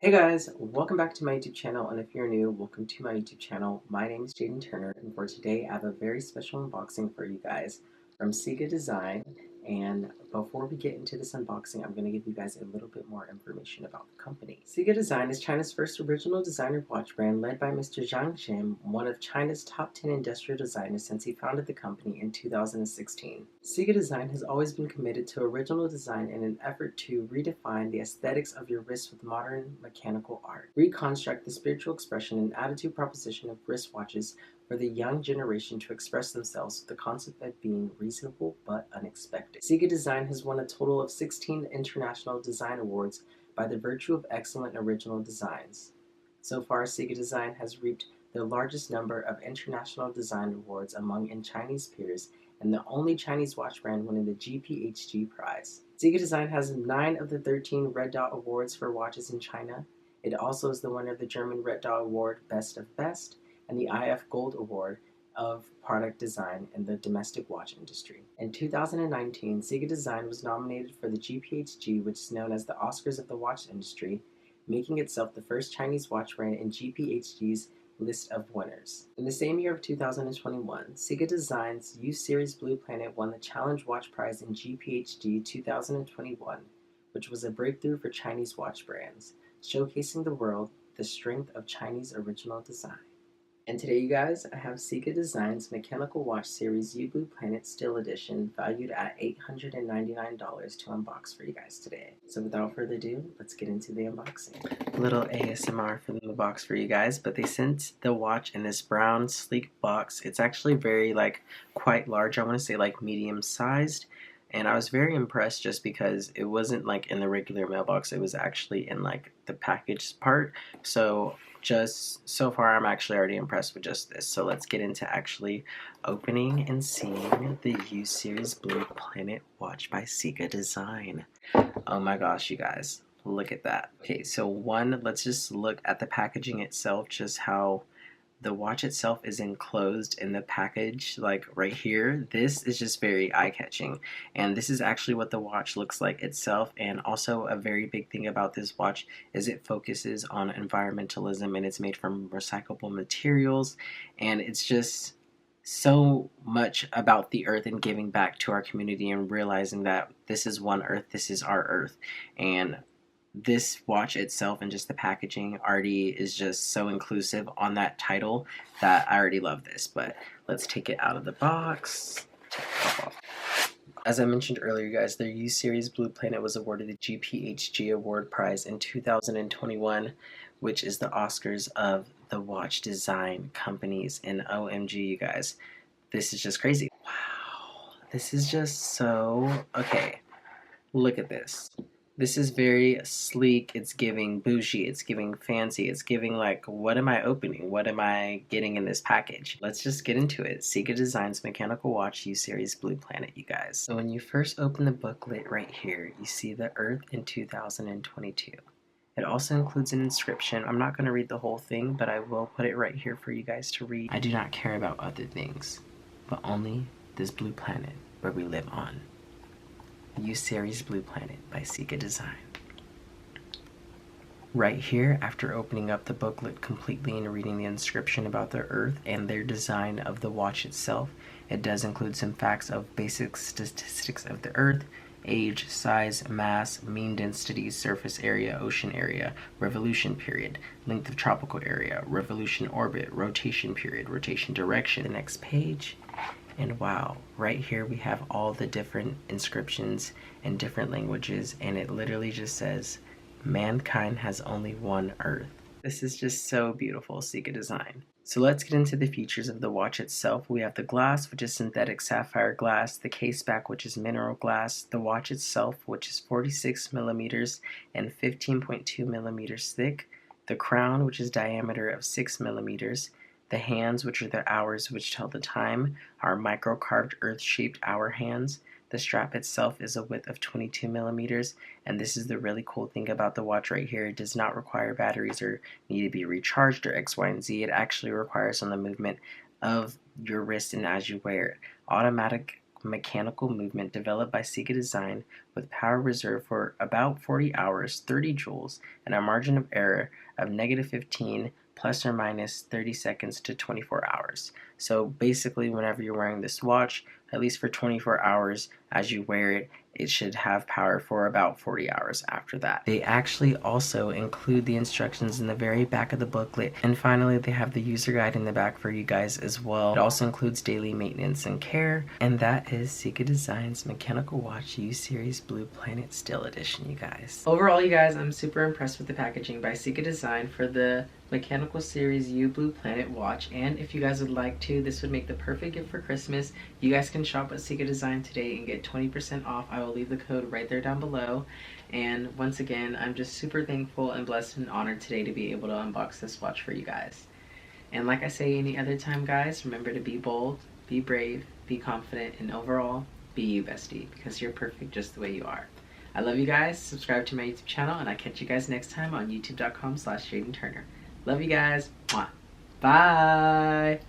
Hey guys, welcome back to my YouTube channel, and if you're new, welcome to my YouTube channel. My name is Jadin Turner, and for today I have a very special unboxing for you guys from CIGADesign. And before we get into this unboxing, I'm going to give you guys a little bit more information about the company. CIGADesign is China's first original designer watch brand, led by Mr. Zhang Jim, one of China's top 10 industrial designers since he founded the company in 2016. CIGADesign has always been committed to original design in an effort to redefine the aesthetics of your wrist with modern mechanical art, reconstruct the spiritual expression and attitude proposition of wristwatches for the young generation to express themselves with the concept of being reasonable but unexpected. CIGADesign has won a total of 16 international design awards by the virtue of excellent original designs. So far, CIGADesign has reaped the largest number of international design awards among Chinese peers and the only Chinese watch brand winning the GPHG prize. CIGADesign has 9 of the 13 Red Dot Awards for watches in China. It also is the winner of the German Red Dot Award Best of Best and the IF Gold Award of Product Design in the domestic watch industry. In 2019, CIGADesign was nominated for the GPHG, which is known as the Oscars of the watch industry, making itself the first Chinese watch brand in GPHG's list of winners. In the same year of 2021, CIGADesign's U-Series Blue Planet won the Challenge Watch Prize in GPHG 2021, which was a breakthrough for Chinese watch brands, showcasing the world the strength of Chinese original design. And today, you guys, I have CIGADesign's mechanical watch series U Blue Planet Steel Edition, valued at $899 to unbox for you guys today. So without further ado, let's get into the unboxing. A little ASMR from the box for you guys, but they sent the watch in this brown, sleek box. It's actually very, quite large. I want to say, medium sized. And I was very impressed just because it wasn't in the regular mailbox. It was actually in the package part. So just so far, I'm actually already impressed with just this. So let's get into actually opening and seeing the U-Series Blue Planet watch by CIGADesign. Oh my gosh, you guys, look at that. Okay, so let's just look at the packaging itself, just how the watch itself is enclosed in the package, right here. This is just very eye-catching, and this is actually what the watch looks like itself. And also, a very big thing about this watch is it focuses on environmentalism, and it's made from recyclable materials, and it's just so much about the earth and giving back to our community and realizing that this is one earth, this is our earth. And this watch itself and just the packaging already is just so inclusive on that title that I already love this. But let's take it out of the box. As I mentioned earlier, guys, their U-Series Blue Planet was awarded the GPHG Award Prize in 2021, which is the Oscars of the watch design companies. And OMG, you guys, this is just crazy. Wow, this is just so... Okay, look at this. This is very sleek, it's giving bougie, it's giving fancy, it's giving what am I opening? What am I getting in this package? Let's just get into it. CIGADesign's mechanical watch U-Series Blue Planet, you guys. So when you first open the booklet right here, you see the Earth in 2022. It also includes an inscription. I'm not going to read the whole thing, but I will put it right here for you guys to read. I do not care about other things, but only this blue planet where we live on. U-Series Blue Planet by CIGADesign. Right here, after opening up the booklet completely and reading the inscription about the Earth and their design of the watch itself, it does include some facts of basic statistics of the Earth: age, size, mass, mean density, surface area, ocean area, revolution period, length of tropical area, revolution orbit, rotation period, rotation direction. The next page. And wow, right here we have all the different inscriptions in different languages, and it literally just says, mankind has only one Earth. This is just so beautiful, CIGADesign. So let's get into the features of the watch itself. We have the glass, which is synthetic sapphire glass, the case back, which is mineral glass, the watch itself, which is 46 millimeters and 15.2 millimeters thick, the crown, which is diameter of 6 millimeters, the hands, which are the hours which tell the time, are micro-carved earth-shaped hour hands. The strap itself is a width of 22 millimeters, and this is the really cool thing about the watch right here. It does not require batteries or need to be recharged or X, Y, and Z. It actually requires on the movement of your wrist and as you wear it. Automatic mechanical movement developed by CIGADesign with power reserved for about 40 hours, 30 joules, and a margin of error of -15 plus or minus 30 seconds to 24 hours. So basically, whenever you're wearing this watch, at least for 24 hours as you wear it, it should have power for about 40 hours after that. They actually also include the instructions in the very back of the booklet, and finally they have the user guide in the back for you guys as well. It also includes daily maintenance and care, and that is CIGADesign's mechanical watch U-Series Blue Planet Steel Edition, you guys. Overall, you guys, I'm super impressed with the packaging by CIGADesign for the Mechanical Series U Blue Planet watch, and if you guys would like to, this would make the perfect gift for Christmas. You guys can shop at CIGADesign today and get 20% off. I will leave the code right there down below. And once again, I'm just super thankful and blessed and honored today to be able to unbox this watch for you guys. And like I say any other time, guys, remember to be bold, be brave, be confident, and overall, be you, bestie, because you're perfect just the way you are. I love you guys. Subscribe to my YouTube channel, and I'll catch you guys next time on youtube.com/JadinTurner. Love you guys. Mwah. Bye.